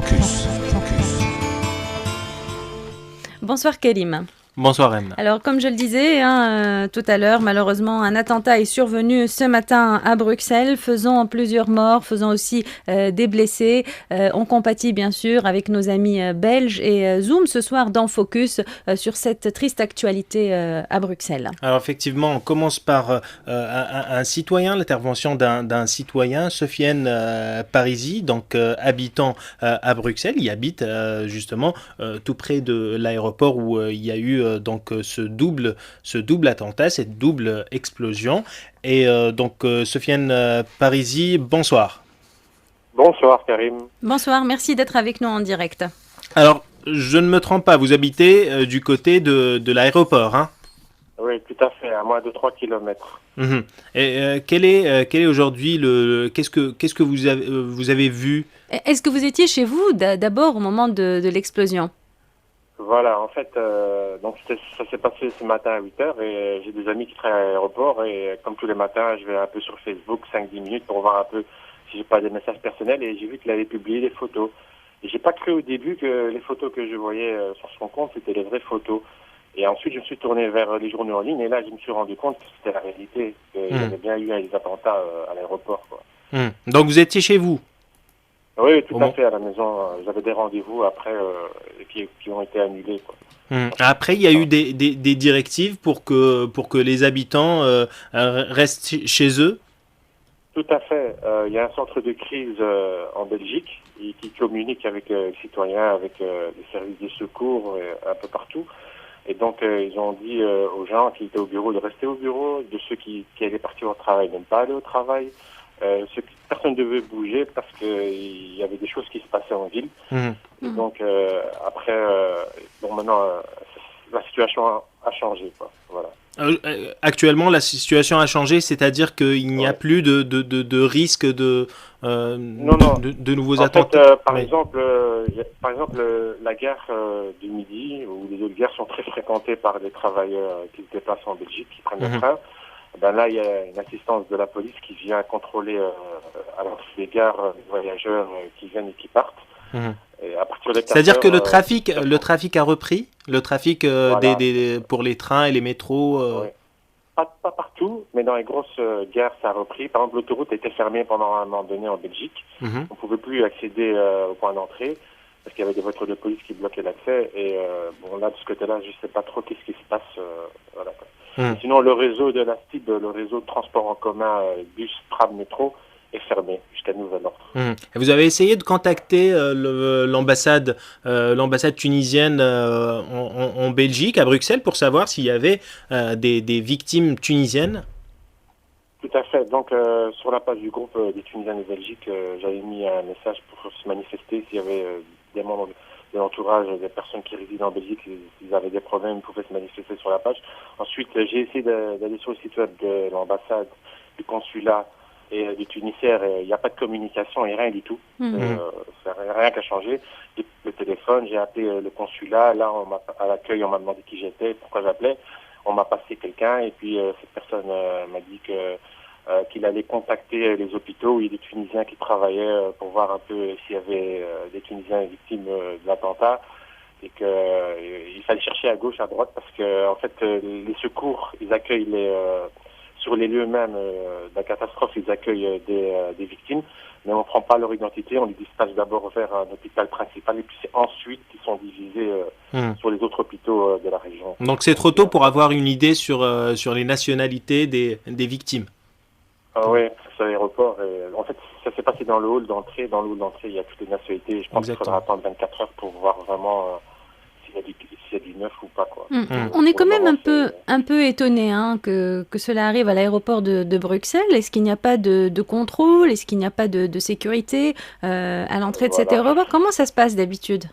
Focus. Bonsoir Karim. Bonsoir Emna. Alors comme je le disais tout à l'heure, malheureusement un attentat est survenu ce matin à Bruxelles, faisant plusieurs morts, faisant aussi des blessés. On compatit bien sûr avec nos amis belges et Zoom ce soir dans Focus sur cette triste actualité à Bruxelles. Alors effectivement, on commence par un citoyen, l'intervention d'un citoyen, Sofiane Parisi, donc habitant à Bruxelles. Il habite justement tout près de l'aéroport où il y a eu donc ce double attentat, cette double explosion. Et donc Sofiane Parisi, bonsoir. Bonsoir Karim. Bonsoir, merci d'être avec nous en direct. Alors, je ne me trompe pas, vous habitez du côté de l'aéroport, hein? Oui, tout à fait, à moins de 3 kilomètres. Mmh. Et quel est aujourd'hui qu'est-ce que vous avez vu? Est-ce que vous étiez chez vous d'abord au moment de l'explosion ? Voilà, en fait, donc ça s'est passé ce matin à 8h et j'ai des amis qui travaillent à l'aéroport et comme tous les matins, je vais un peu sur Facebook 5-10 minutes pour voir un peu si j'ai pas des messages personnels et j'ai vu qu'il avait publié des photos. Et j'ai pas cru au début que les photos que je voyais sur son compte, c'était les vraies photos. Et ensuite, je me suis tourné vers les journaux en ligne et là, je me suis rendu compte que c'était la réalité, qu'il y avait bien eu des attentats à l'aéroport, quoi. Donc vous étiez chez vous? Oui, tout à fait, à la maison. J'avais des rendez-vous après qui ont été annulés, quoi. Après, il y a eu des directives pour que les habitants restent chez eux? Tout à fait. Il y a un centre de crise en Belgique qui communique avec les citoyens, avec les services de secours un peu partout. Et donc, ils ont dit aux gens qui étaient au bureau de rester au bureau, de ceux qui allaient partir au travail de ne pas aller au travail. Personne ne devait bouger parce qu'il y avait des choses qui se passaient en ville. Et donc, après, maintenant, la situation a changé, quoi. Voilà. Actuellement, la situation a changé, c'est-à-dire qu'il n'y a plus de risque de nouveaux attentats. Fait, par exemple, la gare du Midi ou les autres gares sont très fréquentées par des travailleurs qui se déplacent en Belgique, qui prennent le train. Ben là, il y a une assistance de la police qui vient contrôler à l'entrée des gares les voyageurs qui viennent et qui partent. Et à partir de 4 C'est-à-dire que heures, le trafic a repris, le trafic voilà. pour les trains et les métros. Oui. Pas partout, mais dans les grosses gares, ça a repris. Par exemple, l'autoroute était fermée pendant un moment donné en Belgique. On ne pouvait plus accéder au point d'entrée parce qu'il y avait des voitures de police qui bloquaient l'accès. Et bon, là, de ce côté-là, je ne sais pas trop qu'est-ce qui se passe. Voilà, quoi. Sinon, le réseau de la STIB, le réseau de transport en commun, bus, tram, métro, est fermé jusqu'à nouvel ordre. Vous avez essayé de contacter l'ambassade tunisienne en Belgique, à Bruxelles, pour savoir s'il y avait des victimes tunisiennes? Tout à fait. Donc, sur la page du groupe des Tunisiens de Belgique, j'avais mis un message pour se manifester s'il y avait des membres de l'entourage, des personnes qui résident en Belgique, s'ils avaient des problèmes, ils pouvaient se manifester sur la page. Ensuite, j'ai essayé d'aller sur le site web de l'ambassade, du consulat et du Tunisière. Il n'y a pas de communication et rien du tout. Rien qu'à changer. Le téléphone, j'ai appelé le consulat. Là, à l'accueil, on m'a demandé qui j'étais, pourquoi j'appelais. On m'a passé quelqu'un et puis cette personne m'a dit qu'il allait contacter les hôpitaux où il y a des Tunisiens qui travaillaient pour voir un peu s'il y avait des Tunisiens victimes de l'attentat et qu'il fallait chercher à gauche, à droite parce que en fait les secours, ils accueillent sur les lieux même de la catastrophe, ils accueillent des victimes, mais on ne prend pas leur identité, on les dispatche d'abord vers un hôpital principal et puis c'est ensuite qu'ils sont divisés sur les autres hôpitaux de la région. Donc c'est trop tôt pour avoir une idée sur les nationalités des victimes. Oui, c'est à l'aéroport. En fait, ça s'est passé dans le hall d'entrée. Dans le hall d'entrée, il y a toutes les nationalités. Je pense qu'il faudra attendre 24 heures pour voir vraiment s'il y a du neuf ou pas, quoi. On est quand même un peu étonné que cela arrive à l'aéroport de Bruxelles. Est-ce qu'il n'y a pas de contrôle? Est-ce qu'il n'y a pas de sécurité à l'entrée de cet aéroport? Comment ça se passe d'habitude?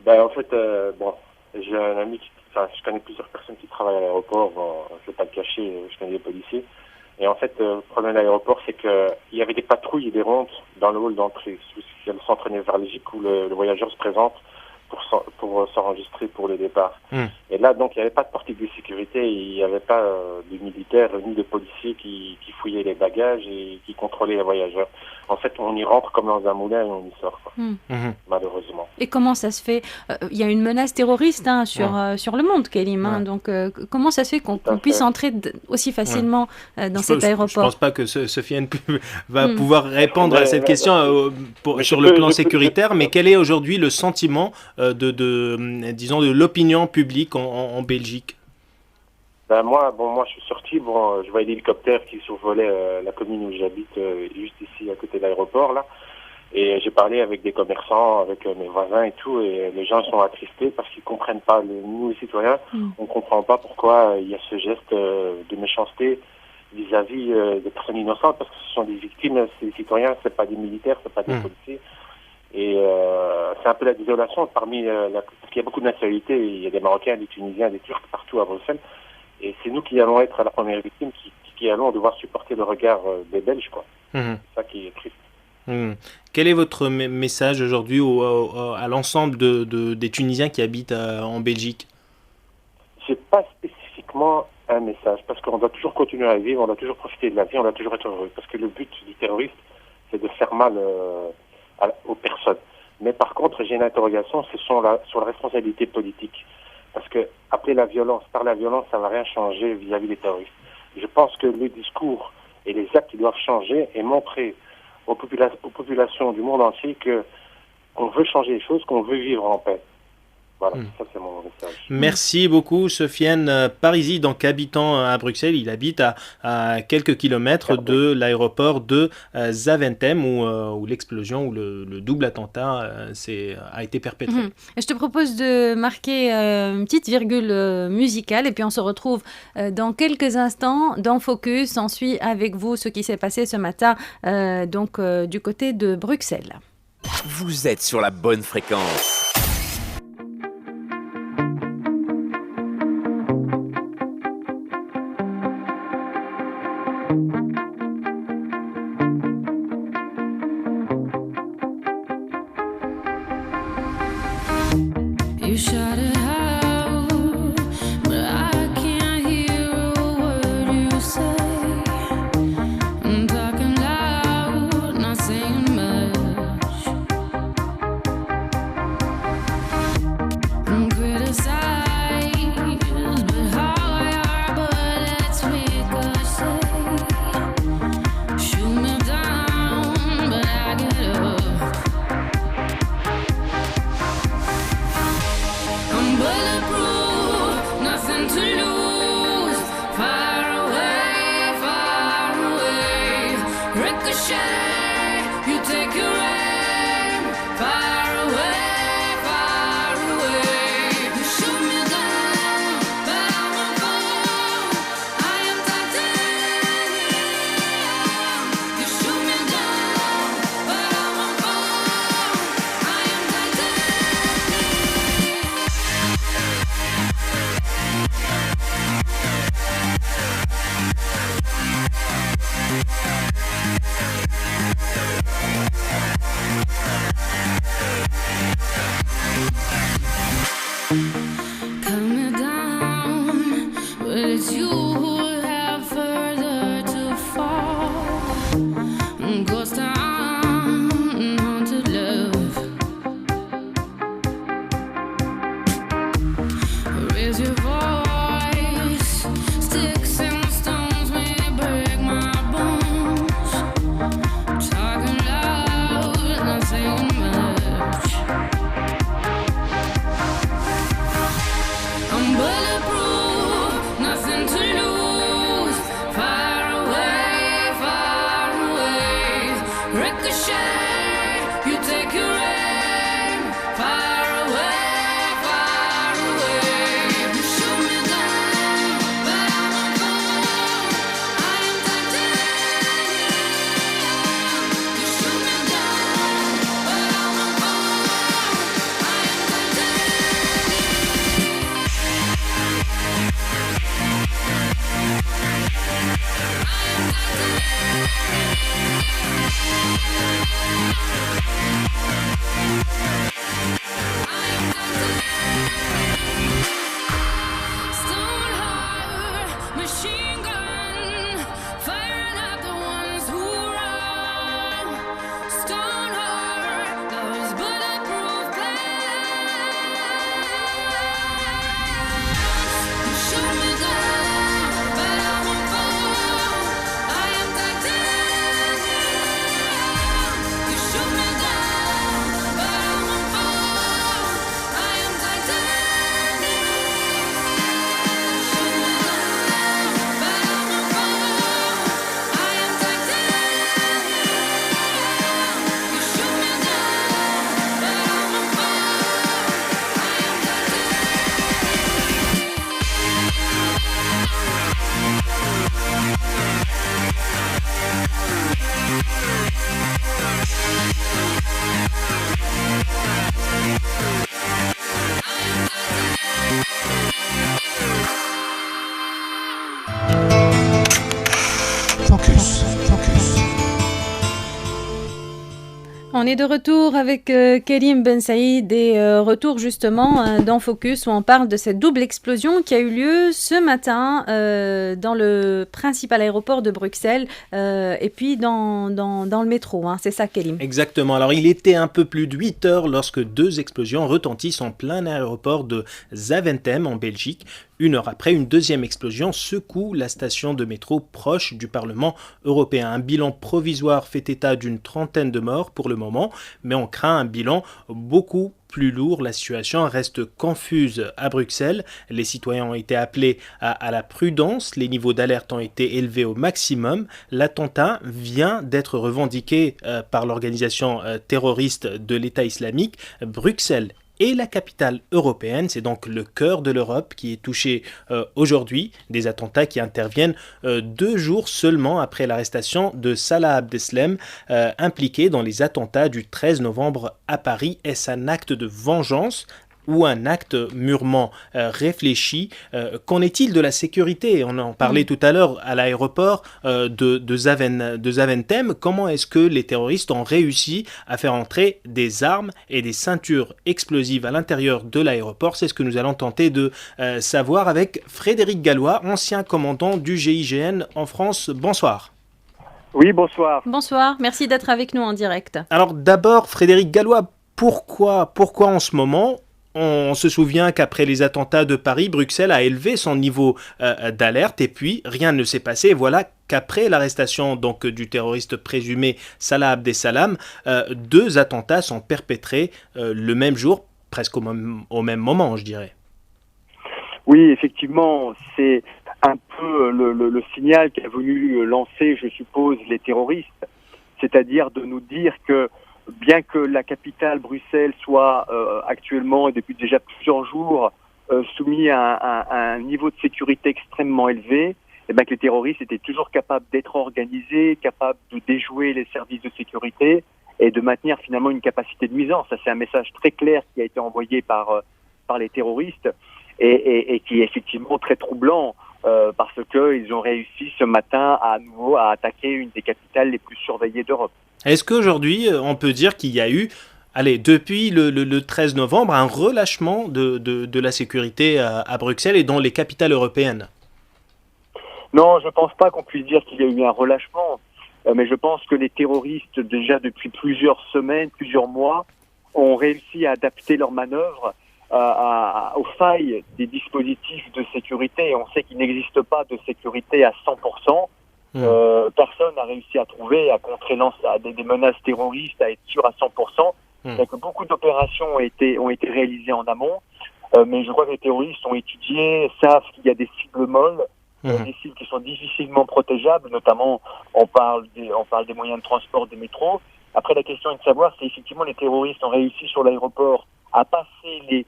Ben, en fait, j'ai un ami, je connais plusieurs personnes qui travaillent à l'aéroport. Bon, je ne vais pas le cacher, je connais les policiers. Et en fait, le problème de l'aéroport, c'est qu'il y avait des patrouilles et des rondes dans le hall d'entrée. Il y a le centre névralgique où le voyageur se présente pour s'enregistrer pour le départ. Et là, donc, il n'y avait pas de portique de sécurité, il n'y avait pas de militaires ni de policiers qui fouillaient les bagages et qui contrôlaient les voyageurs. En fait, on y rentre comme dans un moulin et on y sort, quoi. Malheureusement. Et comment ça se fait? Il y a une menace terroriste sur le monde, Kélim. Donc, comment ça se fait qu'on puisse entrer aussi facilement dans cet aéroport? Je ne pense pas que Sofiane va pouvoir répondre à cette question sur le plan sécuritaire, mais quel est aujourd'hui le sentiment disons, de l'opinion publique en Belgique? Moi, je suis sorti, je voyais l'hélicoptère qui survolait la commune où j'habite, juste ici, à côté de l'aéroport, là. Et j'ai parlé avec des commerçants, avec mes voisins et tout, et les gens sont attristés parce qu'ils comprennent pas. Nous, les citoyens, on comprend pas pourquoi il y a ce geste de méchanceté vis-à-vis des personnes innocentes, parce que ce sont des victimes, c'est des citoyens, c'est pas des militaires, c'est pas des policiers. Et c'est un peu la désolation parmi parce qu'il y a beaucoup de nationalités, il y a des Marocains, des Tunisiens, des Turcs partout à Bruxelles. Et c'est nous qui allons être la première victime, qui allons devoir supporter le regard des Belges, quoi. C'est ça qui est triste. Quel est votre message aujourd'hui à l'ensemble des Tunisiens qui habitent en Belgique? C'est pas spécifiquement un message, parce qu'on doit toujours continuer à vivre, on doit toujours profiter de la vie, on doit toujours être heureux. Parce que le but du terroriste, c'est de faire mal aux personnes. Mais par contre, j'ai une interrogation, c'est sur la responsabilité politique. Parce que appeler la violence par la violence, ça ne va rien changer vis-à-vis des terroristes. Je pense que le discours et les actes doivent changer et montrer aux populations du monde entier qu'on veut changer les choses, qu'on veut vivre en paix. Voilà, ça c'est mon message. Merci beaucoup, Sofiane Parisi, donc habitant à Bruxelles. Il habite à quelques kilomètres de l'aéroport de Zaventem où l'explosion, où le double attentat a été perpétré. Je te propose de marquer une petite virgule musicale et puis on se retrouve dans quelques instants dans Focus. On suit avec vous ce qui s'est passé ce matin du côté de Bruxelles. Vous êtes sur la bonne fréquence. On est de retour avec Karim Ben Saïd et retour justement dans Focus où on parle de cette double explosion qui a eu lieu ce matin dans le principal aéroport de Bruxelles et puis dans le métro. Hein. C'est ça, Karim. Exactement. Alors, il était un peu plus de 8 heures lorsque 2 explosions retentissent en plein aéroport de Zaventem en Belgique. 1 heure après, une deuxième explosion secoue la station de métro proche du Parlement européen. Un bilan provisoire fait état d'une 30aine de morts pour le moment, mais on craint un bilan beaucoup plus lourd. La situation reste confuse à Bruxelles. Les citoyens ont été appelés à la prudence. Les niveaux d'alerte ont été élevés au maximum. L'attentat vient d'être revendiqué par l'organisation terroriste de l'État islamique. Bruxelles et la capitale européenne, c'est donc le cœur de l'Europe qui est touché aujourd'hui. Des attentats qui interviennent 2 jours seulement après l'arrestation de Salah Abdeslam, impliqué dans les attentats du 13 novembre à Paris. Est-ce un acte de vengeance ou un acte mûrement réfléchi? Qu'en est-il de la sécurité? On en parlait tout à l'heure à l'aéroport de Zaventem. Comment est-ce que les terroristes ont réussi à faire entrer des armes et des ceintures explosives à l'intérieur de l'aéroport? C'est ce que nous allons tenter de savoir avec Frédéric Gallois, ancien commandant du GIGN en France. Bonsoir. Oui, bonsoir. Bonsoir, merci d'être avec nous en direct. Alors d'abord, Frédéric Gallois, pourquoi en ce moment on se souvient qu'après les attentats de Paris, Bruxelles a élevé son niveau d'alerte et puis rien ne s'est passé. Voilà qu'après l'arrestation donc du terroriste présumé Salah Abdeslam, 2 attentats sont perpétrés le même jour, presque au même moment, je dirais. Oui, effectivement, c'est un peu le signal qu'a voulu lancer, je suppose, les terroristes, c'est-à-dire de nous dire que bien que la capitale, Bruxelles, soit actuellement et depuis déjà plusieurs jours soumis à un niveau de sécurité extrêmement élevé, et bien que les terroristes étaient toujours capables d'être organisés, capables de déjouer les services de sécurité et de maintenir finalement une capacité de nuisance. Ça, c'est un message très clair qui a été envoyé par les terroristes et qui est effectivement très troublant parce qu'ils ont réussi ce matin à nouveau à attaquer une des capitales les plus surveillées d'Europe. Est-ce qu'aujourd'hui, on peut dire qu'il y a eu, depuis le 13 novembre, un relâchement de la sécurité à Bruxelles et dans les capitales européennes? Non, je ne pense pas qu'on puisse dire qu'il y a eu un relâchement, mais je pense que les terroristes, déjà depuis plusieurs semaines, plusieurs mois, ont réussi à adapter leurs manœuvres aux failles des dispositifs de sécurité. Et on sait qu'il n'existe pas de sécurité à 100%. Personne n'a réussi à trouver, à contrer des menaces terroristes, à être sûr à 100%. Donc, beaucoup d'opérations ont été réalisées en amont, mais je crois que les terroristes ont étudié, savent qu'il y a des cibles molles, des cibles qui sont difficilement protégeables, notamment on parle des moyens de transport, des métros. Après, la question est de savoir si effectivement les terroristes ont réussi sur l'aéroport à passer les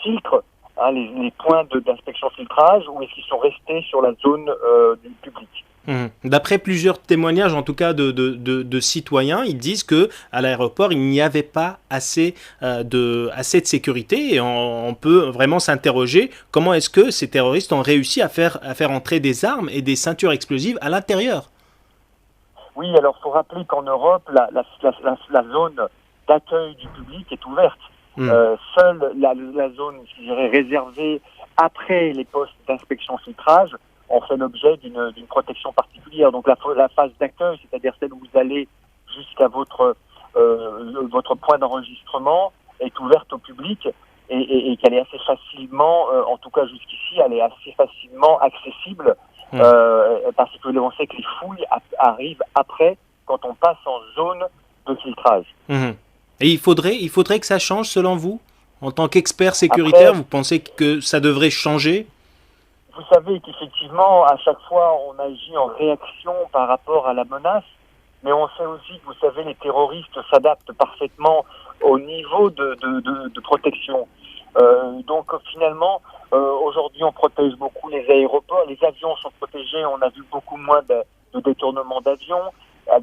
filtres, les points d'inspection filtrage, ou est-ce qu'ils sont restés sur la zone du public? D'après plusieurs témoignages, en tout cas de citoyens, ils disent que à l'aéroport il n'y avait pas assez de sécurité et on peut vraiment s'interroger comment est-ce que ces terroristes ont réussi à faire entrer des armes et des ceintures explosives à l'intérieur. Oui, alors faut rappeler qu'en Europe la zone d'accueil du public est ouverte. Seule la zone, je dirais, réservée après les postes d'inspection filtrage ont fait l'objet d'une protection particulière. Donc la phase d'accueil, c'est-à-dire celle où vous allez jusqu'à votre point d'enregistrement, est ouverte au public et qu'elle est assez facilement, en tout cas jusqu'ici, elle est assez facilement accessible parce que l'on sait que les fouilles arrivent après, quand on passe en zone de filtrage. Et il faudrait que ça change selon vous? En tant qu'expert sécuritaire, vous pensez que ça devrait changer? Vous savez qu'effectivement, à chaque fois, on agit en réaction par rapport à la menace, mais on sait aussi que, vous savez, les terroristes s'adaptent parfaitement au niveau de protection. Donc finalement, aujourd'hui, on protège beaucoup les aéroports, les avions sont protégés, on a vu beaucoup moins de détournements d'avions.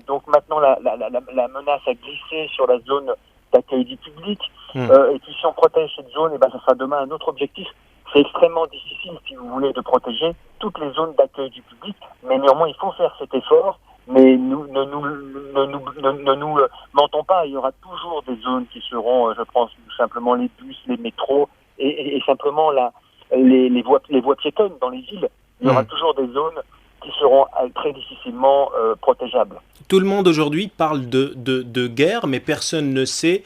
Donc maintenant, la menace a glissé sur la zone d'accueil du public. Et puis si on protège cette zone, ça sera demain un autre objectif. C'est extrêmement difficile, si vous voulez, de protéger toutes les zones d'accueil du public, mais néanmoins, il faut faire cet effort. Mais ne nous mentons pas, il y aura toujours des zones qui seront, je pense, simplement les bus, les métros et simplement les voies piétonnes dans les villes. Il y aura toujours des zones qui seront très difficilement protégeables. Tout le monde aujourd'hui parle de guerre, mais personne ne sait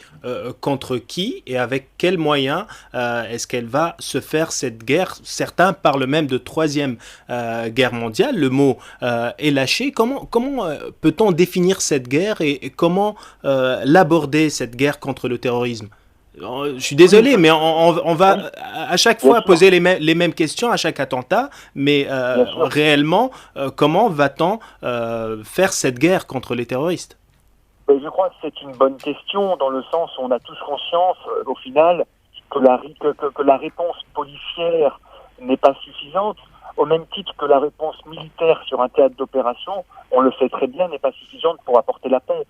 contre qui et avec quels moyens est-ce qu'elle va se faire cette guerre. Certains parlent même de troisième guerre mondiale. Le mot est lâché. Comment peut-on définir cette guerre et comment l'aborder, cette guerre contre le terrorisme? Je suis désolé, mais on va à chaque fois poser les mêmes questions à chaque attentat, mais réellement, comment va-t-on faire cette guerre contre les terroristes? Je crois que c'est une bonne question dans le sens où on a tous conscience, au final, que la réponse policière n'est pas suffisante, au même titre que la réponse militaire sur un théâtre d'opération, on le sait très bien, n'est pas suffisante pour apporter la paix.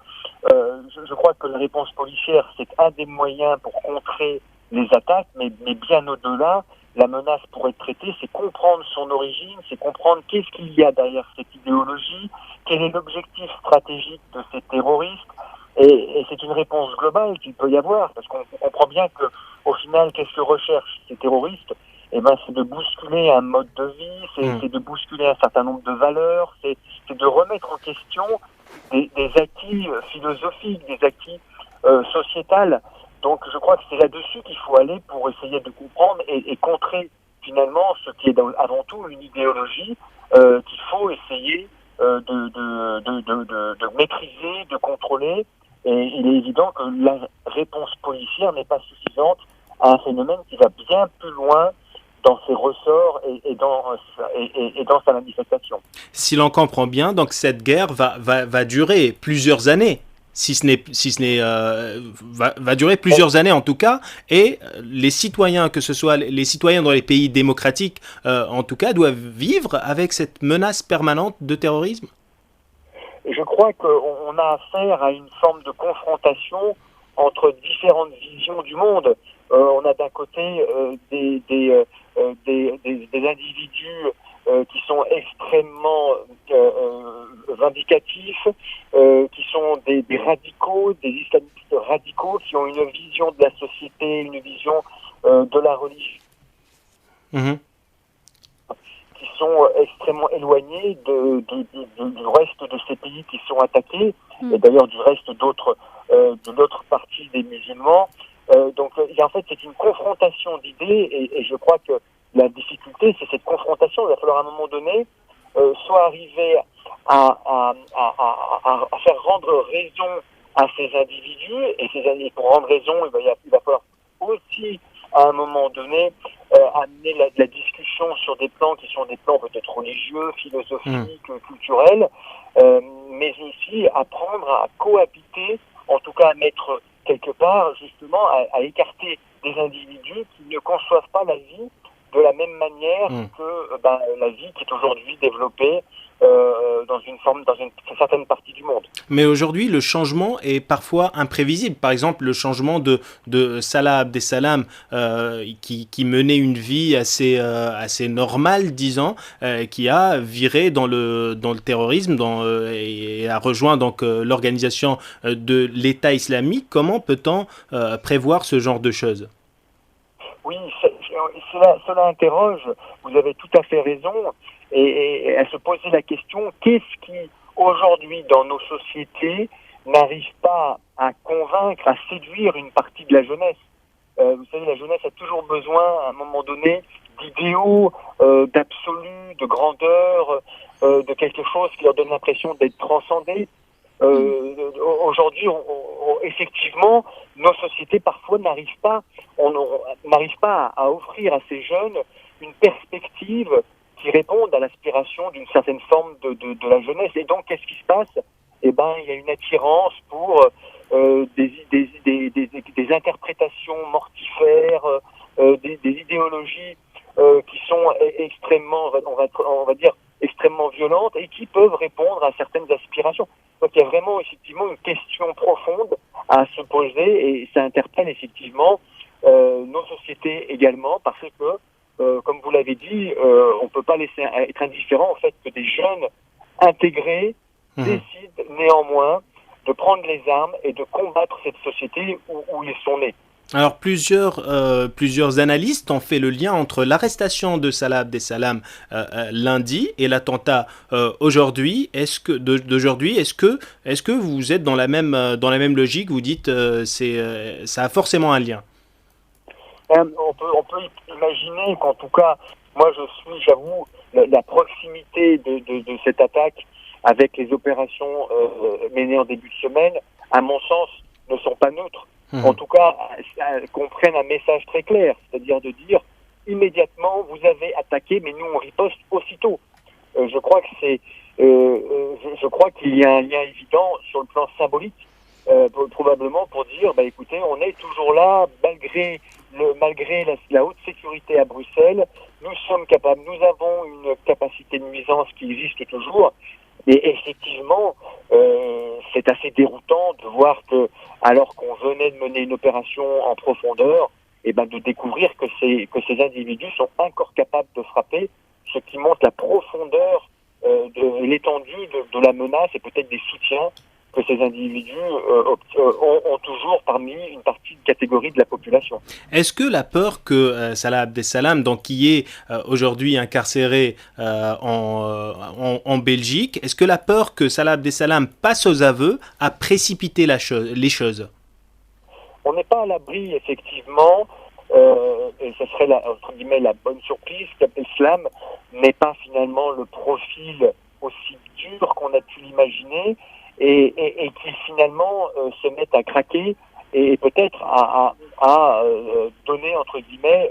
Je crois que la réponse policière, c'est un des moyens pour contrer les attaques, mais bien au-delà, la menace pour être traitée, c'est comprendre son origine, c'est comprendre qu'est-ce qu'il y a derrière cette idéologie, quel est l'objectif stratégique de ces terroristes, et c'est une réponse globale qu'il peut y avoir, parce qu'on comprend bien que, au final, qu'est-ce que recherchent ces terroristes? Eh ben, c'est de bousculer un mode de vie, c'est de bousculer un certain nombre de valeurs, c'est de remettre en question des acquis philosophiques, des acquis sociétals. Donc je crois que c'est là-dessus qu'il faut aller pour essayer de comprendre et contrer finalement ce qui est avant tout une idéologie qu'il faut essayer de maîtriser, de contrôler. Et il est évident que la réponse policière n'est pas suffisante à un phénomène qui va bien plus loin dans ses ressorts et dans sa manifestation. Si l'on comprend bien, donc cette guerre va durer plusieurs années, va durer plusieurs années en tout cas, et les citoyens, que ce soit les citoyens dans les pays démocratiques, en tout cas, doivent vivre avec cette menace permanente de terrorisme. Je crois qu'on a affaire à une forme de confrontation entre différentes visions du monde. On a d'un côté des individus qui sont extrêmement vindicatifs, qui sont des radicaux, des islamistes radicaux, qui ont une vision de la société, une vision de la religion, qui sont extrêmement éloignés du reste de ces pays qui sont attaqués, et d'ailleurs du reste de l'autre partie des musulmans. Donc en fait c'est une confrontation d'idées et je crois que la difficulté c'est cette confrontation. Il va falloir à un moment donné soit arriver à faire rendre raison à ces individus et pour rendre raison il va falloir aussi à un moment donné amener la discussion sur des plans qui sont des plans peut-être religieux, philosophiques, culturels, mais aussi apprendre à cohabiter, en tout cas à mettre quelque part justement à écarter des individus qui ne conçoivent pas la vie de la même manière que la vie qui est aujourd'hui développée dans une certaine partie du monde. Mais aujourd'hui, le changement est parfois imprévisible. Par exemple, le changement de Salah Abdeslam, qui menait une vie assez normale, disons, qui a viré dans le terrorisme et a rejoint donc l'organisation de l'État islamique. Comment peut-on prévoir ce genre de choses? Oui, cela interroge, vous avez tout à fait raison, et à se poser la question, qu'est-ce qui, aujourd'hui, dans nos sociétés, n'arrive pas à convaincre, à séduire une partie de la jeunesse? Vous savez, la jeunesse a toujours besoin, à un moment donné, d'idéaux, d'absolu, de grandeur, de quelque chose qui leur donne l'impression d'être transcendé. Aujourd'hui, effectivement, nos sociétés parfois n'arrivent pas à offrir à ces jeunes une perspective qui réponde à l'aspiration d'une certaine forme de la jeunesse. Et donc, qu'est-ce qui se passe? Eh ben, il y a une attirance pour des interprétations mortifères, des idéologies qui sont extrêmement, on va dire, extrêmement violentes et qui peuvent répondre à certaines aspirations. Donc il y a vraiment effectivement une question profonde à se poser et ça interpelle effectivement nos sociétés également parce que, comme vous l'avez dit, on ne peut pas laisser être indifférent au fait que des jeunes intégrés décident néanmoins de prendre les armes et de combattre cette société où ils sont nés. Alors plusieurs analystes ont fait le lien entre l'arrestation de Salah Abdeslam lundi et l'attentat aujourd'hui. D'aujourd'hui, est-ce que vous êtes dans la même logique? Vous dites ça a forcément un lien. On peut imaginer qu'en tout cas, moi j'avoue, la proximité de cette attaque avec les opérations menées en début de semaine, à mon sens, ne sont pas neutres. En tout cas, comprennent un message très clair, c'est-à-dire de dire immédiatement vous avez attaqué, mais nous on riposte aussitôt. Je crois qu'il y a un lien évident sur le plan symbolique, probablement pour dire écoutez, on est toujours là malgré la haute sécurité à Bruxelles. Nous sommes capables, nous avons une capacité de nuisance qui existe toujours. Et effectivement, c'est assez déroutant de voir que, alors qu'on venait de mener une opération en profondeur, de découvrir que ces individus sont encore capables de frapper, ce qui montre la profondeur et l'étendue de la menace et peut-être des soutiens que ces individus ont toujours parmi une partie de catégorie de la population. Est-ce que la peur que Salah Abdeslam, donc qui est aujourd'hui incarcéré en Belgique, est-ce que la peur que Salah Abdeslam passe aux aveux a précipité les choses? On n'est pas à l'abri, effectivement, et ce serait entre guillemets la bonne surprise, qu'Abdeslam n'ait pas finalement le profil aussi dur qu'on a pu l'imaginer, et qui finalement se mettent à craquer et peut-être à donner entre guillemets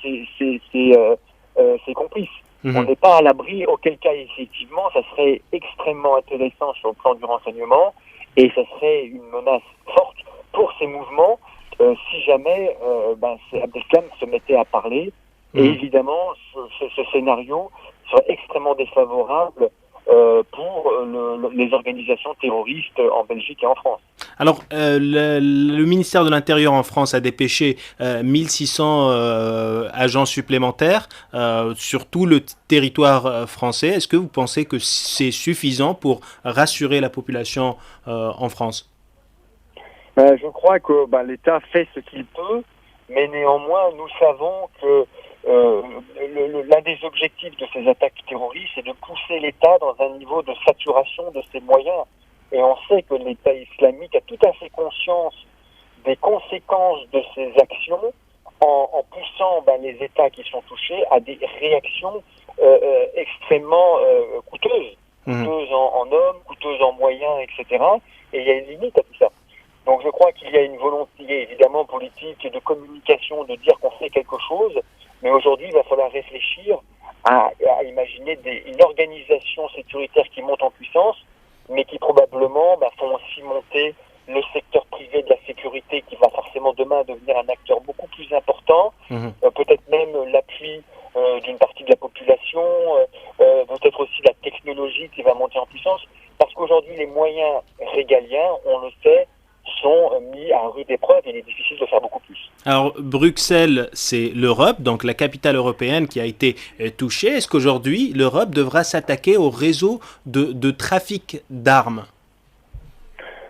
ses complices. On n'est pas à l'abri, auquel cas effectivement ça serait extrêmement intéressant sur le plan du renseignement et ça serait une menace forte pour ces mouvements si jamais Abdeslam se mettait à parler. Et évidemment ce scénario serait extrêmement défavorable pour les organisations terroristes en Belgique et en France. Alors, le ministère de l'Intérieur en France a dépêché 1600 agents supplémentaires sur tout le territoire français. Est-ce que vous pensez que c'est suffisant pour rassurer la population en France? Je crois que l'État fait ce qu'il peut, mais néanmoins, nous savons que l'un des objectifs de ces attaques terroristes est de pousser l'État dans un niveau de saturation de ses moyens. Et on sait que l'État islamique a tout à fait conscience des conséquences de ses actions en poussant les États qui sont touchés à des réactions extrêmement coûteuses. Coûteuses en hommes, coûteuses en moyens, etc. Et il y a une limite à tout ça. Donc je crois qu'il y a une volonté évidemment politique et de communication de dire qu'on fait quelque chose, mais aujourd'hui il va falloir réfléchir à imaginer une organisation sécuritaire qui monte en puissance, mais qui probablement font aussi monter le secteur privé de la sécurité qui va forcément demain devenir un acteur beaucoup plus important, peut-être même l'appui d'une partie de la population, peut-être aussi la technologie qui va monter en puissance, parce qu'aujourd'hui les moyens régaliens, on le sait, sont mis à rude épreuve et il est difficile de faire beaucoup plus. Alors, Bruxelles, c'est l'Europe, donc la capitale européenne qui a été touchée. Est-ce qu'aujourd'hui, l'Europe devra s'attaquer au réseau de trafic d'armes?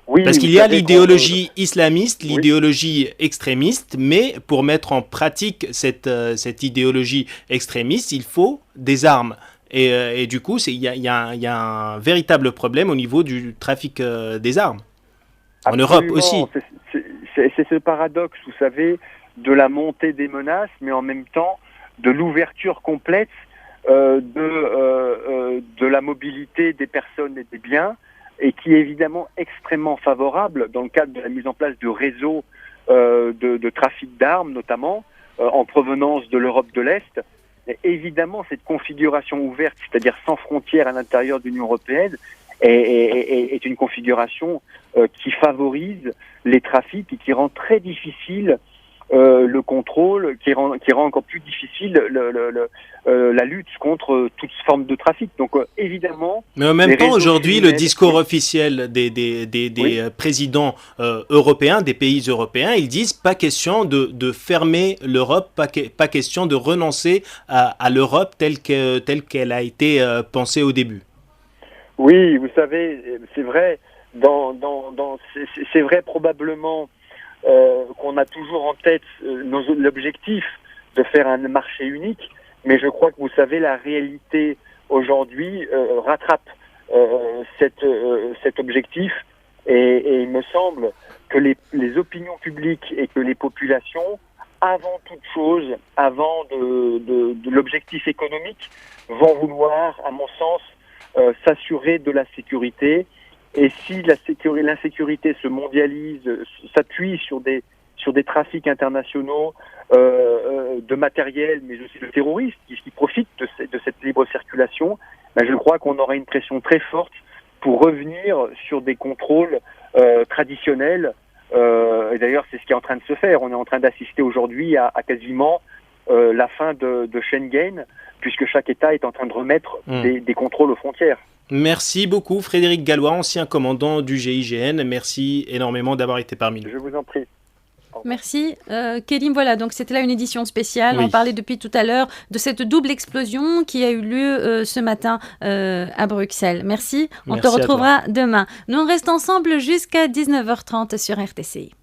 Oui, parce qu'il y a l'idéologie islamiste, l'idéologie extrémiste, mais pour mettre en pratique cette idéologie extrémiste, il faut des armes. Et du coup, il y a un véritable problème au niveau du trafic des armes. En Europe aussi. C'est ce paradoxe, vous savez, de la montée des menaces, mais en même temps de l'ouverture complète de la mobilité des personnes et des biens, et qui est évidemment extrêmement favorable dans le cadre de la mise en place de réseaux de trafic d'armes, notamment en provenance de l'Europe de l'Est. Et évidemment, cette configuration ouverte, c'est-à-dire sans frontières à l'intérieur de l'Union européenne, est une configuration qui favorise les trafics et qui rend très difficile le contrôle, qui rend encore plus difficile la lutte contre toute forme de trafic. Donc évidemment... Mais en même temps, aujourd'hui, le discours officiel des présidents européens, des pays européens, ils disent pas question de fermer l'Europe, pas question de renoncer à l'Europe telle qu'elle a été pensée au début. Oui, vous savez, c'est vrai. C'est vrai probablement qu'on a toujours en tête l'objectif de faire un marché unique, mais je crois que vous savez, la réalité aujourd'hui rattrape cet objectif, et il me semble que les opinions publiques et que les populations, avant toute chose, avant de l'objectif économique, vont vouloir, à mon sens, s'assurer de la sécurité. Et si l'insécurité se mondialise, s'appuie sur des trafics internationaux de matériel, mais aussi de terroristes qui profitent de cette libre circulation, ben je crois qu'on aura une pression très forte pour revenir sur des contrôles traditionnels. Et d'ailleurs, c'est ce qui est en train de se faire. On est en train d'assister aujourd'hui à quasiment la fin de Schengen, puisque chaque État est en train de remettre des contrôles aux frontières. Merci beaucoup Frédéric Gallois, ancien commandant du GIGN. Merci énormément d'avoir été parmi nous. Je vous en prie. Merci. Kélim, voilà, donc c'était là une édition spéciale. Oui. On parlait depuis tout à l'heure de cette double explosion qui a eu lieu ce matin à Bruxelles. Merci. On Merci te à toi. retrouvera demain. Nous on reste ensemble jusqu'à 19h30 sur RTCI.